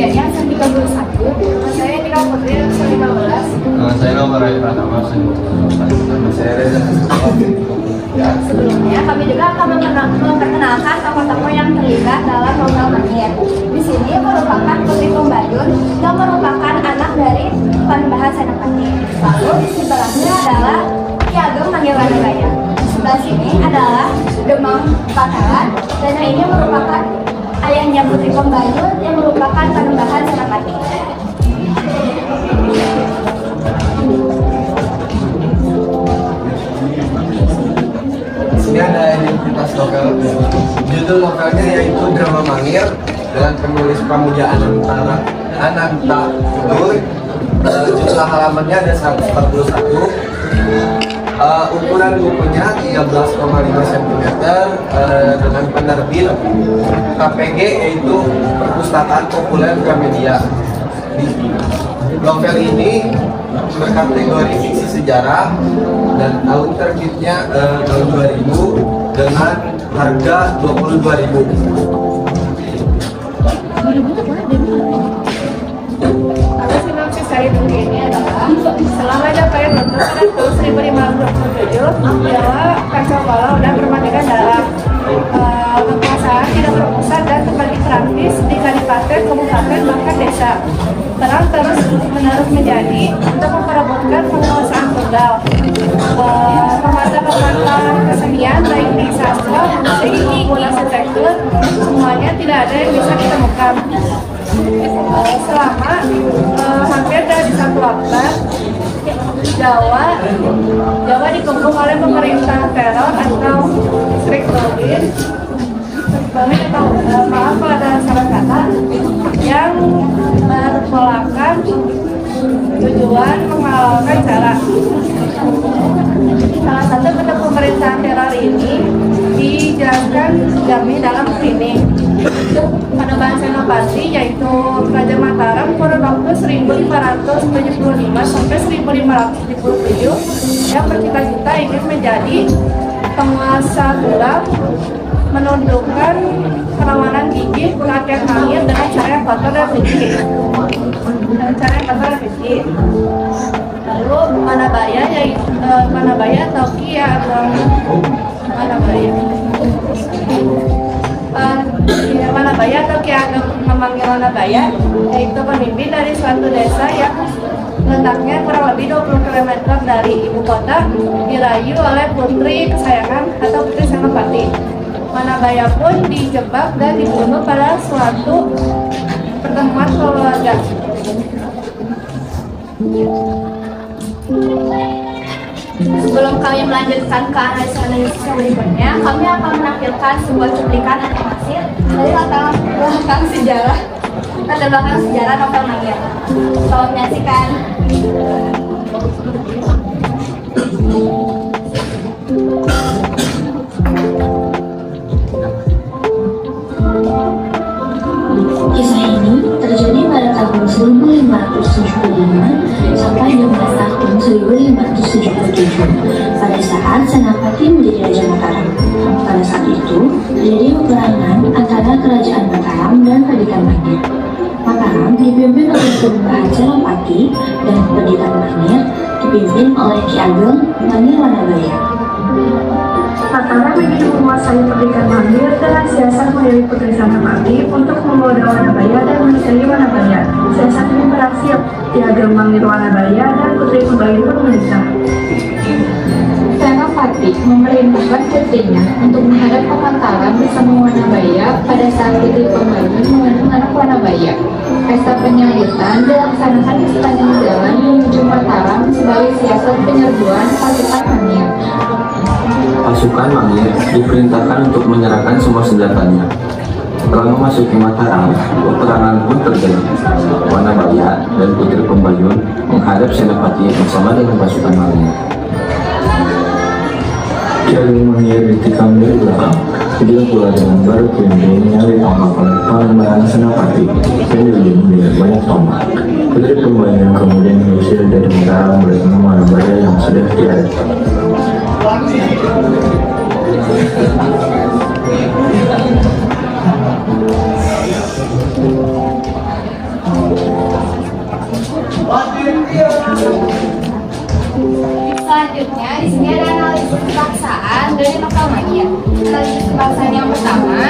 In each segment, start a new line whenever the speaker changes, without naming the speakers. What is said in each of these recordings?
Denya 31, saya Nika Putri 15.
Saya nomor Pratama, saya Reza.
Sebelumnya kami juga akan memperkenalkan tokoh-tokoh yang terlibat dalam novel Mangir. Di sini merupakan Putri Pembayun yang merupakan anak dari Panembahan Senopati. Lalu di sebelahnya adalah Ki Ageng Mangirwanagaya. Sebelah sini adalah Demang Pataran dan yang ini merupakan ayahnya Putri Pembayun yang merupakan Panembahan Senopati.
Ini ada identitas novel. Judul novelnya yaitu Drama Mangir dengan penulis Pramujaan Ananta Tudur. Jumlah halamannya ada 141. Ukuran bukunya 13,5 cm dengan penerbit KPG yaitu Perpustakaan Populer Gramedia. Novel ini berkategori fiksi sejarah dan tahun terbitnya tahun 2000 dengan harga 22.000.
Sinopsis dari buku ini adalah selama Japaya Bruntung pada tahun 1527 Jawa Kacawala udah bermandega dalam kekuasaan tidak berpusat dan terbagi terapis di kadipaten, kabupaten, bahkan desa. Perang terus menerus menjadi untuk memperebutkan penguasaan tunggal. Pemata-pemata kesenian baik di sastra, musik maupun arsitektur semuanya tidak ada yang bisa ditemukan. Selama hampir dari satu abad Jawa dikepung oleh pemerintah teror atau Striktolir. Maaf kalau ada salah kata, yang berpolakan tujuan menghalalkan cara. Salah satu bentuk pemerintahan teror ini dijelaskan kami dalam klinik Panembahan Senopati, yaitu Raja Mataram kurun waktu 1575 sampai 1577 yang bercita-cita ingin menjadi penguasa gelap, menundukkan kerawanan gigih, pelatihan Mangir dengan cara yang kotor dan licik. Lalu Manabaya, yaitu Manabaya atau Ki Ageng Manabaya. Manabaya atau Ki Ageng Mangirwanagaya yaitu pemimpin dari suatu desa yang letaknya kurang lebih 20 km dari ibu kota, dirayu oleh putri kesayangan atau Putri Senopati. Manabaya pun dijebak dan dibunuh pada suatu pertemuan keluarga. Sebelum kami melanjutkan ke analisis berikutnya, kami akan menampilkan sebuah cuplikan animasi dari latar belakang sejarah novel Mangir. Selamat menyaksikan.
Kisah ini terjadi pada tahun 1575 sampai 12 tahun 1577 pada saat Senapati menjadi Raja Mataram. Pada saat itu terjadi peperangan antara Kerajaan Mataram dan Pedikan Mangir. Mataram dipimpin oleh Panembahan Senopati dan Pedikan Mangir dipimpin oleh Ki Ageng Mangirwanagaya.
Mataram ingin menguasai Pedikan Mangir dengan siasat memilih Putri Senopati untuk menggoda Wanabaya dan menikahi Wanabaya. Siasat ini berhasil. Ki Ageng Mangirwanagaya dan Putri Pembayun pun menikah.
Senopati memerintahkan putrinya untuk menghadap ke Mataram bersama Wanabaya pada saat Putri Pembayun mengandung anak Wanabaya. Pesta penyambutan dilaksanakan di sepanjang jalan menuju Mataram sebagai siasat penyerbuan pasukan Mangir.
Pasukan Mangir diperintahkan untuk menyerahkan semua senjatanya. Setelah memasuki Mataram, peperangan pun terjadi. Wanabaya dan Putri Pembayun menghadap Senopati bersama dengan pasukan Mangir.
Ki Ageng Mangir ditikam dari belakang. Dia pula dengan baru pemimpin yang ditambah oleh Panembahan Senopati dan dilindungi dengan banyak tombak. Putri Pembayun kemudian diusir dari Mataram bersama Wanabaya yang sudah tiada.
bahasan yang pertama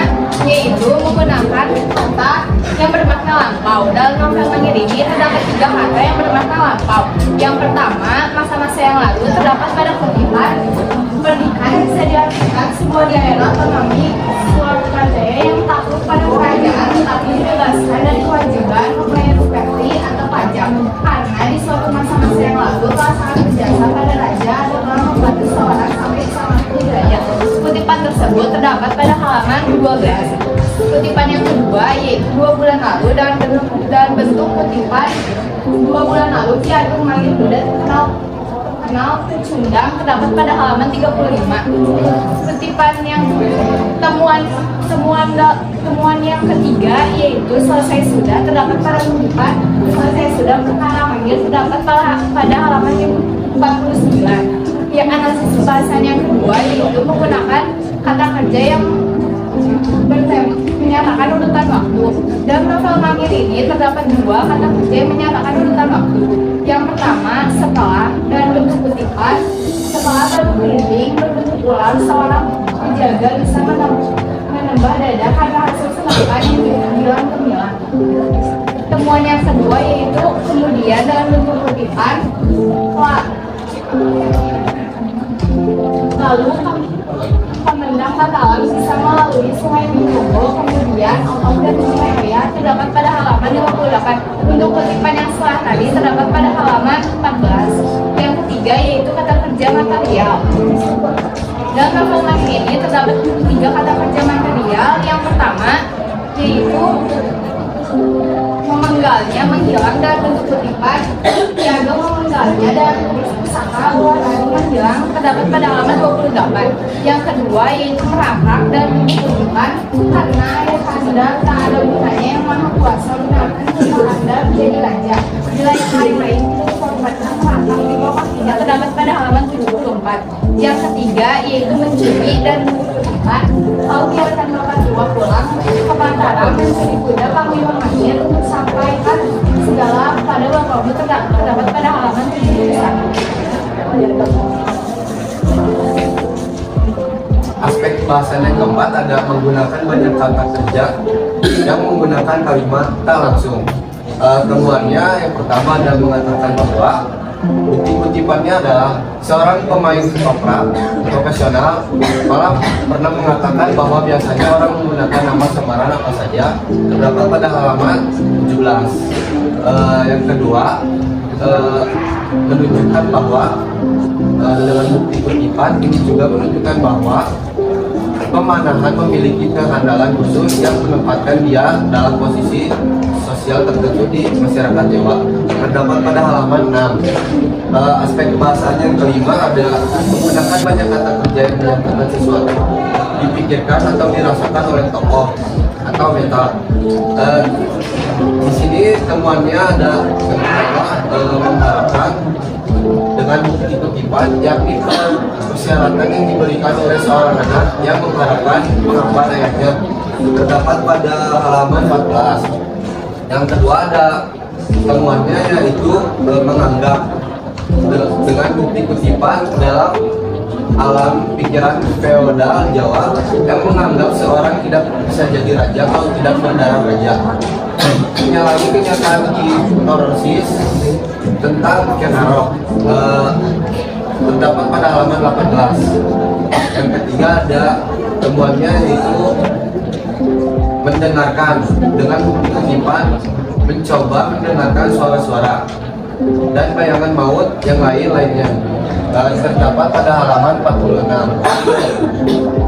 yaitu menggunakan kata yang bermakna lampau. Dalam novel Mangir ini terdapat 3 kata yang bermakna lampau. Yang pertama, masa-masa yang lalu terdapat pada kutipan pernikahan bisa diartikan sebuah daerah atau nami suatu kerajaan yang takluk pada kerajaan tetapi dibebaskan dari kewajiban membayar upeti atau pajak karena di suatu masa-masa yang lalu telah sangat berjasa pada raja atau telah membantu seorang sampai sama derajat. Kutipan tersebut terdapat pada halaman 12. Kutipan yang kedua yaitu 2 bulan lalu dan bentuk kutipan 2 bulan lalu Ki Ageng Mangir Budat kenal pecundang terdapat pada halaman 35. Kutipan yang temuan yang ketiga yaitu selesai sudah terdapat pada kutipan selesai sudah perkara manggil terdapat pada halaman 49. Yang analisis bahasan yang kedua yaitu menggunakan kata kerja yang menyatakan urutan waktu. Dalam novel Mangir ini terdapat 2 kata kerja yang menyatakan urutan waktu. Yang pertama, setelah dan bentuk kutipan. Setelah berkeliling berbentuk ular, seorang penjaga bisa menembah dada karena hasil senapan yang dibilang gemilang. Temuan yang kedua yaitu kemudian dalam bentuk kutipan. Lalu pemendam Mataram bisa melalui Sungai Minggogo, kemudian Otok dan Sungai Oya terdapat pada halaman 58. Untuk kutipan yang setelah tadi terdapat pada halaman 14. Yang ketiga yaitu kata kerja material. Dalam novel Mangir ini terdapat 3 kata kerja material. Yang pertama yaitu memenggalnya, menghilang dalam bentuk kutipan. Ki Ageng memenggalnya dalam bentuk pusaka warna menghilang terdapat pada halaman 28. Yang kedua yaitu merapat dalam bentuk kutipan karena ayah Anda tak ada gunanya yang maha kuasa mengalahkan kita Anda menjadi raja. Bila yang lain-lain itu korbankan merapat di bawah tidak terdapat pada halaman 74. Yang ketiga yaitu mencuri dan bentuk kutipan. Kalau biarkan Bapak tua pulang ke Mataram mencuri kuda Panglima Mangir untuk sampaikan segala pada Bapak Ibu terdapat pada halaman 71.
Aspek bahasan yang keempat ada menggunakan banyak kata kerja yang menggunakan kalimat tak langsung. Temuannya yang pertama ada mengatakan bahwa bukti kutipannya adalah seorang pemain ketoprak profesional malah pernah mengatakan bahwa biasanya orang menggunakan nama samaran apa saja terdapat pada halaman 17. Yang kedua menunjukkan bahwa dengan bukti kutipan ini juga menunjukkan bahwa pemanahan memiliki kehandalan khusus yang menempatkan dia dalam posisi sosial tertentu di masyarakat Jawa. Terdapat pada halaman 6. Aspek bahasanya yang kelima ada menggunakan banyak kata kerja yang menyatakan sesuatu dipikirkan atau dirasakan oleh tokoh atau meta. Di sini temuannya ada yang pertama mengharapkan dengan bukti kutipan yakni persyaratan yang diberikan oleh seorang anak yang mengharapkan pengakuan ayahnya terdapat pada halaman 14. Yang kedua ada temuannya yaitu menganggap dengan bukti kutipan dalam alam pikiran feodal Jawa yang menganggap seorang tidak bisa jadi raja kalau tidak mendarah raja. Menyalahi kenyataan Tororsis tentang Kenarok terdapat pada halaman 18. Yang ketiga ada temuannya yaitu mendengarkan dengan bukti kutipan mencoba mendengarkan suara-suara dan bayangan maut yang lainnya. Terdapat pada halaman 46.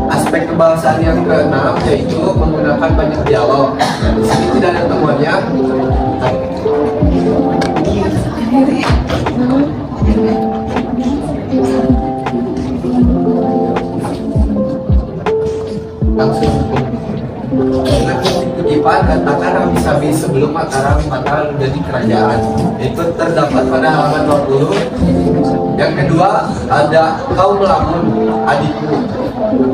Aspek kebahasaan yang keenam yaitu menggunakan banyak dialog. Di sini tidak ada temuannya. Langsung kutipan katakan habis-habis sebelum Mataram menjadi kerajaan. Itu terdapat pada halaman 20. Yang kedua ada kau melamun adikku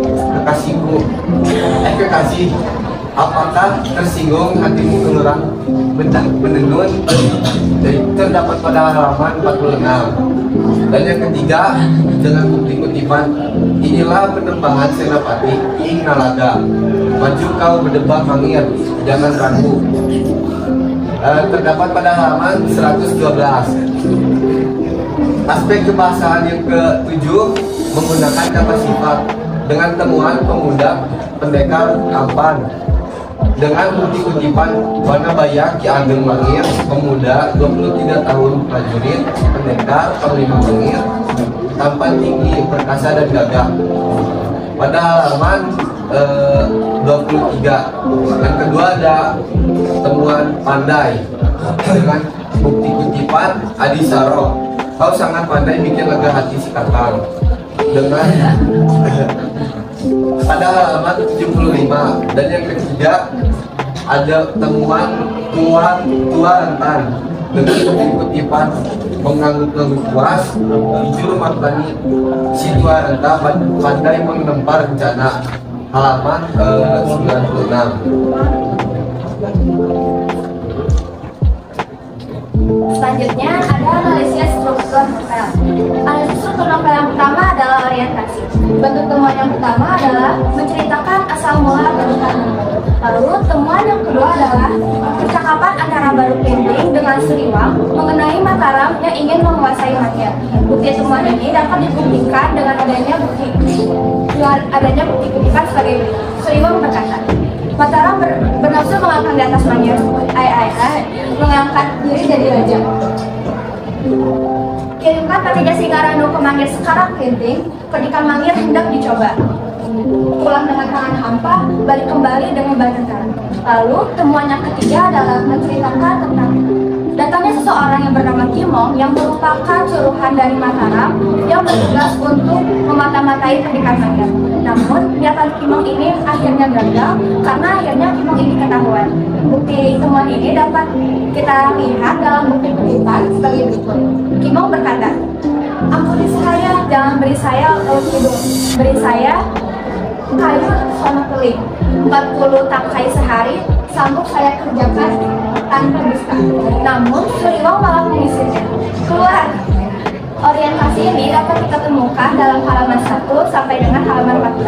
kekasihku kekasih. Apakah tersinggung hatimu kelurang menenun? Terdapat pada halaman 46. Dan yang ketiga, dengan bukti kutipan, inilah penembangan Senapati ing Nalaga. Maju kau berdebah mangir, jangan ragu. Terdapat pada halaman 112. Aspek kebahasaan yang ketujuh menggunakan kata sifat dengan temuan pemuda, pendekar, tampan. Dengan bukti kutipan Wanabaya Ki Ageng Mangir, pemuda 23 tahun, prajurit, pendekar, panglima Mangir, tampan tinggi, perkasa dan gagah. Pada halaman 23. Yang kedua ada temuan pandai dengan bukti kutipan Adi Saro. Kau sangat pandai bikin lega hati si kakang. Dengan pada halaman 75. Dan yang ketiga ada temuan tua rentan dengan bukti kutipan mengangguk puas jujur matani si tua renta pandai menempar rencana. Halaman 96.
Selanjutnya ada analisis struktur novel. Analisis struktur novel yang pertama adalah orientasi. Bentuk temuan yang pertama adalah menceritakan asal mula bentukan novel. Lalu temuan yang kedua adalah percakapan antara Baru Klinting dengan Suriwang mengenai Mataram yang ingin menguasai Manyar. Bukti temuan ini dapat dibuktikan dengan adanya bukti kutipan sebagai berikut. Suriwang berkata, Mataram bernafsu mengangkat di atas Manyar, mengangkat diri jadi raja. Kirimkan Patija Singaranu ke Manyar sekarang Klinting, ketika Manyar hendak dicoba. Pulang dengan tangan hampa, balik kembali dengan bantuan. Lalu temuan yang ketiga adalah menceritakan tentang datangnya seseorang yang bernama Kimong yang merupakan suruhan dari Mataram yang bertugas untuk memata-matai pendidikan Manyar. Namun niatan Kimong ini akhirnya gagal karena akhirnya Kimong ini ketahuan. Bukti temuan ini dapat kita lihat dalam bukti kutipan sebagai berikut. Kimong berkata, ampuni saya, jangan beri saya laut hidung, beri saya kayu sono keling, 40 tangkai sehari sanggup saya kerjakan tanpa dusta. Namun Suriwang malah mengusirnya keluar. Orientasi ini dapat kita temukan dalam halaman 1 sampai dengan halaman 14.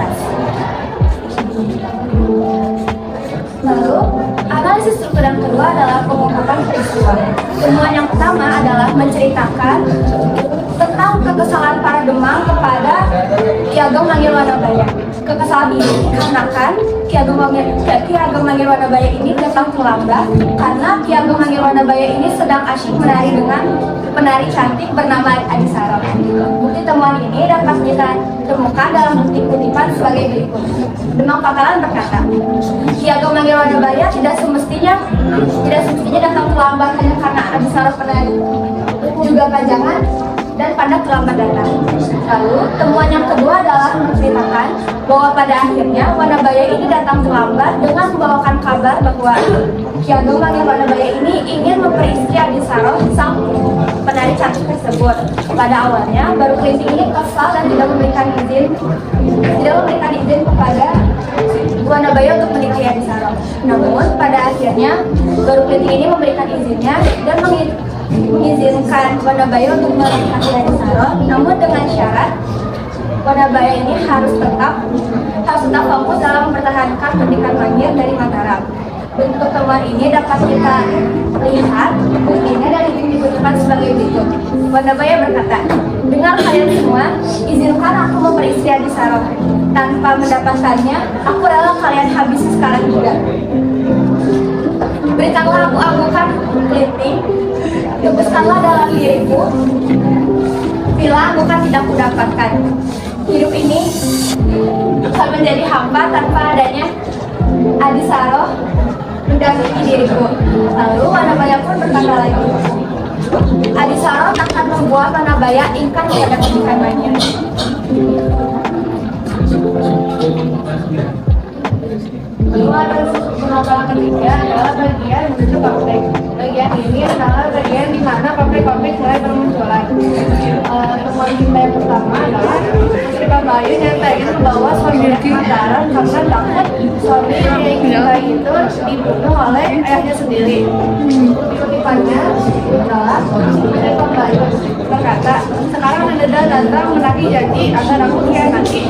Lalu analisis struktur yang kedua adalah pengungkapan peristiwa. Temuan yang pertama adalah menceritakan tentang kekesalan para Demang kepada Ki Ageng Mangir Wanabaya. Kekesalan ini dikarenakan Ki Ageng Mangir Wanabaya ini datang terlambat karena Ki Ageng Mangir Wanabaya ini sedang asyik menari dengan penari cantik bernama Adi Saro. Bukti temuan ini dapat kita temukan dalam bukti kutipan sebagai berikut. Demang Pakalan berkata, Ki Ageng Mangir Wanabaya tidak semestinya datang terlambat hanya karena Adi Saro penari juga pajangan dan pada terlambat datang. Lalu temuan yang kedua adalah menceritakan bahwa pada akhirnya Wanabaya ini datang terlambat dengan membawakan kabar bahwa Ki Ageng Mangir Wanabaya ini ingin memperistri Adi Saro sang penari cantik tersebut. Pada awalnya Baru Klinting ini kesal dan tidak memberikan izin kepada Wanabaya untuk menikahi Adi Saro. Namun pada akhirnya Baru Klinting ini memberikan izinnya dan mengizinkan Wanabaya untuk menikahi Adi Saro, namun dengan syarat Wanabaya ini harus tetap fokus dalam mempertahankan pendidikan Manyar dari Mataram. Bentuk temuan ini dapat kita lihat buktinya dari bukti kutipan sebagai berikut. Wanabaya berkata, dengar kalian semua, izinkan aku memperistri Adi Saro. Tanpa mendapatkannya, aku rela kalian habis sekarang juga. Berikanlah aku amukan Klinting, tebuskanlah dalam diriku bila aku kan tidak kudapatkan. Hidup ini akan menjadi hampa tanpa adanya Adi Saro mendampingi diriku. Lalu Wanabaya pun berkata lagi, Adi Saro akan membuat Wanabaya ingkar kepada pendidikan Manyar. Lalu ada novel ketiga adalah bagian menuju konflik. Bagian bagian ini adalah bagian di mana konflik-konflik mulai bermunculan. Temuan kita yang pertama adalah Putri Pembayun yang tadi membawa suaminya ke Mataram karena takut suami yang dicintai itu dibunuh oleh ayahnya sendiri. Kutipannya adalah Putri Pembayun berkata, sekarang Nanda datang menagih janji agar aku mengkhianati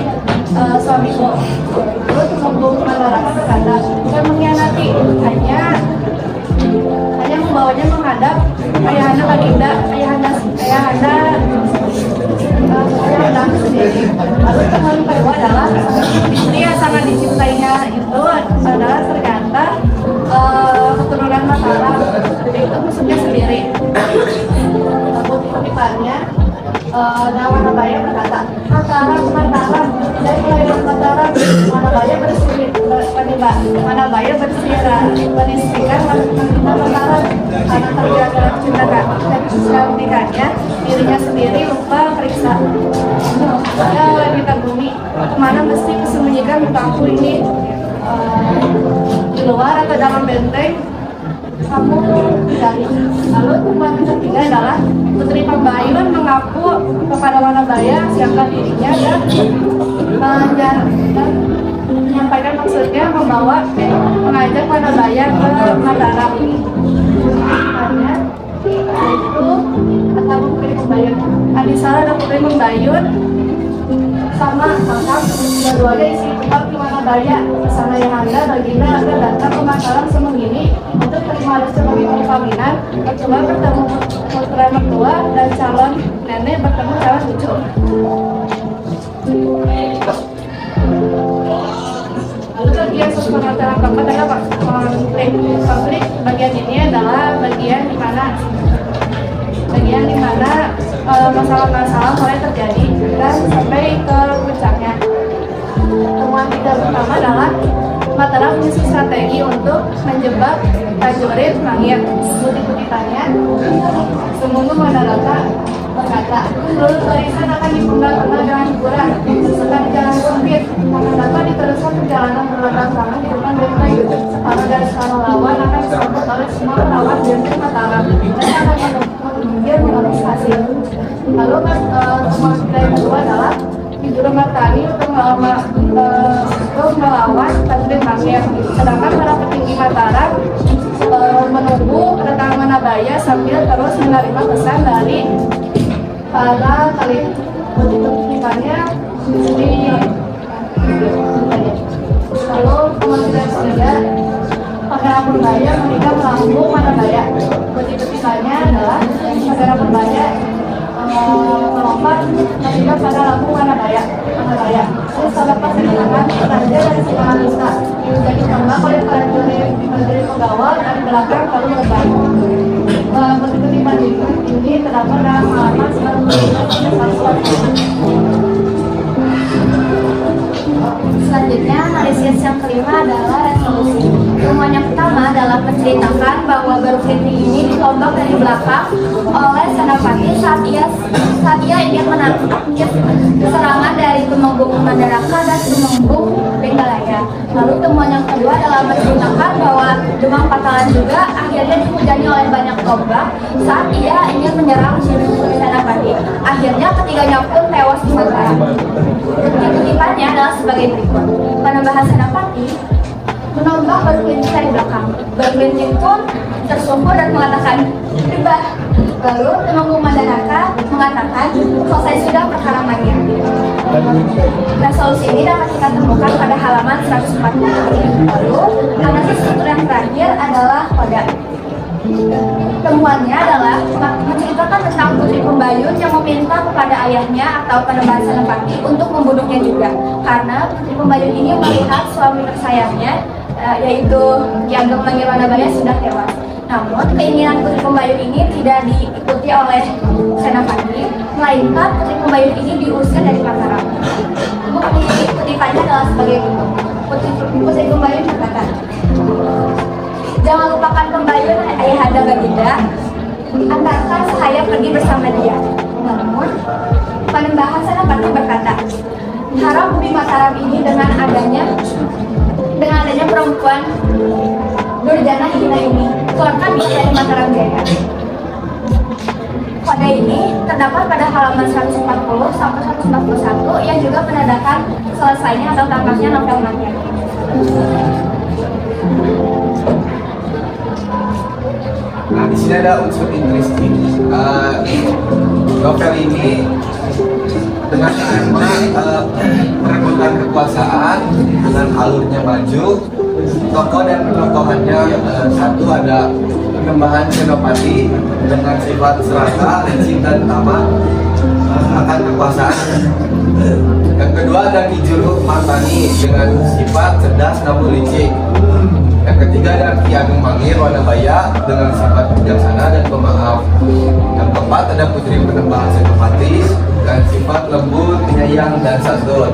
suamiku. Lalu Tumenggung Mandaraka berkata, bukan mengkhianati, hanya membawanya menghadap ayahanda Baginda, ayahanda sendiri. Lalu teman kedua adalah istri yang sangat dicintainya itu adalah ternyata keturunan Mataram, jadi itu musuhnya sendiri. Lalu kutipannya Wanabaya berkata, Mataram, dari kelahiran Mataram, Wanabaya beristikan wanita Mataram karena terjerat dalam cinta dan setelah menikahnya, dirinya sendiri lupa periksa. Pada wanita bumi, kemana mesti kesembunyikan mukaku ini, di luar atau dalam benteng, kamu dari. Lalu temuan ketiga adalah Putri Pembayun mengaku kepada Wanabaya siapa dirinya dan menyampaikan maksudnya mengajak Wanabaya ke Mataram. Itu kata Putri Pembayun, Adisara dan Putri Pembayun sama kakak keduanya isi tetap di Wanabaya bersama Ayahanda Baginda agar datang ke Mataram seminggu untuk terima sebagai perkawinan. Kedua bertemu putra mertua dan calon nenek bertemu calon cucu. Lalu bagian pengantaran keempat adalah konflik. Bagian ini adalah bagian di mana masalah-masalah mulai terjadi dan sampai ke puncaknya. Temuan kita pertama adalah Mataram menyusun strategi untuk menjebak prajurit Mangir. Kutipannya, Tumenggung Mandaraka berkata, seluruh barisan akan dipenggal-penggal dengan hiburan, serta di jalan sempit, akan dapat diteruskan perjalanan berlanggang-langgang di depan benteng. Separuh dari separuh lawan akan disambut oleh semua lawan benteng Mataram dan akan menggigir menghabis hasil. Lalu temuan kita yang kedua adalah Guru Martani untuk melawan prajurit Mangir. Sedangkan para petinggi Mataram menunggu kedatangan Wanabaya sambil terus menerima pesan dari para kali kutipannya di. Lalu kemudian ketiga, Pangeran Purbaya menikah melambung Wanabaya. Kutipannya adalah Pangeran Purbaya melompat ketika pada lambung Wanabaya. Terus terlepas di tangan raja dari sebuah desa, jadi tembak oleh prajurit pengawal dari belakang lalu melebar. Kutipan ini terdapat dalam halaman 91.
Selanjutnya, analisis yang kelima adalah resolusi. Temuan yang pertama adalah menceritakan bahwa Barukriting ini ditombak dari belakang oleh Senapati saat ia ingin menangkis serangan dari Tumenggung Mandaraka dan Tumenggung Benggalaya. Lalu temuan yang kedua adalah menceritakan bahwa Demang Patalan juga akhirnya dihujani oleh banyak tombak saat ia ingin menyerang Senapati. Akhirnya ketiganya pun tewas di Mataram. Kutipannya adalah sebagai berikut. Penambahan Senapati menombak Barukriting dari belakang. Barukriting pun tersungkur dan mengatakan, "Ribah." Lalu Tumenggung Mandaraka mengatakan, "Selesai sudah perkara Mangir." Resolusi ini dapat kita temukan pada halaman 140. Lalu analisis struktur yang terakhir adalah koda. Temuannya adalah menceritakan tentang Putri Pembayun yang meminta kepada ayahnya atau Panembahan Senapati untuk membunuhnya juga, karena Putri Pembayun ini melihat suami tersayangnya yaitu Ki Ageng Mangir Wanabaya sudah tewas. Namun keinginan Putri Pembayun ini tidak diikuti oleh Senapati, melainkan Putri Pembayun ini diusir dari Mataram. Kutipannya adalah sebagai berikut. Putri Pembayun berkata, "Jangan lupakan Pembayun, ayahanda Baginda. Antarkan saya pergi bersama dia." Namun Panembahan Senapati berkata, "Haram bumi Mataram ini dengan adanya perempuan Durjana Hina ini.
mengeluarkan diri dari Mataram Jaya. Kode ini terdapat pada halaman 140 sampai 141 yang juga menandakan selesainya atau tamatnya novel Mangir.
Nah, di sini ada unsur interesting. Novel ini dengan tema perebutan kekuasaan dengan alurnya maju. Tokoh dan penokohannya satu ada Penembahan Senopati dengan sifat serakah dan cinta utama akan kekuasaan. Yang kedua ada Ki Juru Martani dengan sifat cerdas namun licik. Yang ketiga ada Ki Ageng Mangir Wanabaya dengan sifat bijaksana dan pemaaf. Yang keempat ada Putri Penembahan Senopati dengan sifat lembut, penyayang, dan santun.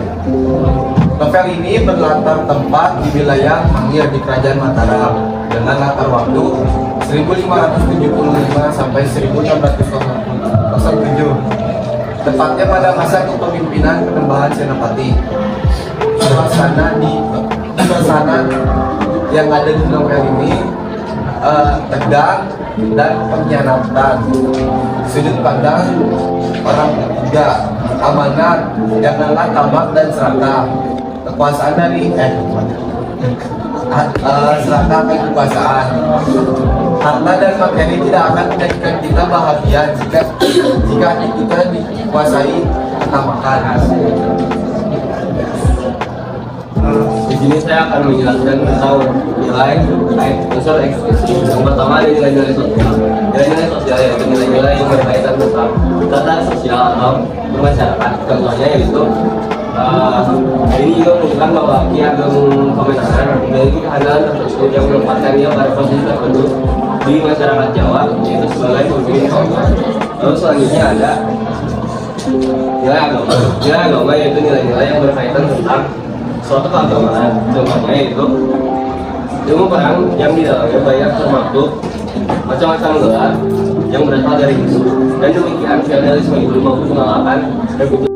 Novel ini berlatar tempat di wilayah Mangir di Kerajaan Mataram dengan latar waktu 1575 sampai 1607. Tepatnya pada masa kepemimpinan Penembahan Senopati. Suasana yang ada di novel ini tegang dan pengkhianatan. Sudut pandang orang ketiga, amanat, janganlah tamak dan serakah. Kekuasaan dari serakah ke kekuasaan. Harta dan materi tidak akan menjadikan kita bahagia jika kita dikuasai ketamakan.
Di sini saya akan menjelaskan tentang nilai unsur ekspresi. Yang pertama ada nilai-nilai sosial. Nilai-nilai sosial yaitu nilai-nilai yang berkaitan tentang tata sosial atau bermasyarakat. Contohnya yaitu ini juga menunjukkan bahwa Ki Ageng Komenanan memiliki kehandalan tertentu yang menempatkan dia pada posisi tertentu di masyarakat Jawa, yaitu sebagai pemimpin kaum. Lalu selanjutnya ada nilai agama. Nilai agama yaitu nilai-nilai yang berkaitan tentang suatu keagamaan. Contohnya yaitu ilmu perang yang di dalamnya banyak termaktub macam-macam gelar yang berasal dari musuh. Dan demikian feodalisme itu mampu mengalahkan republik.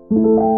Thank you.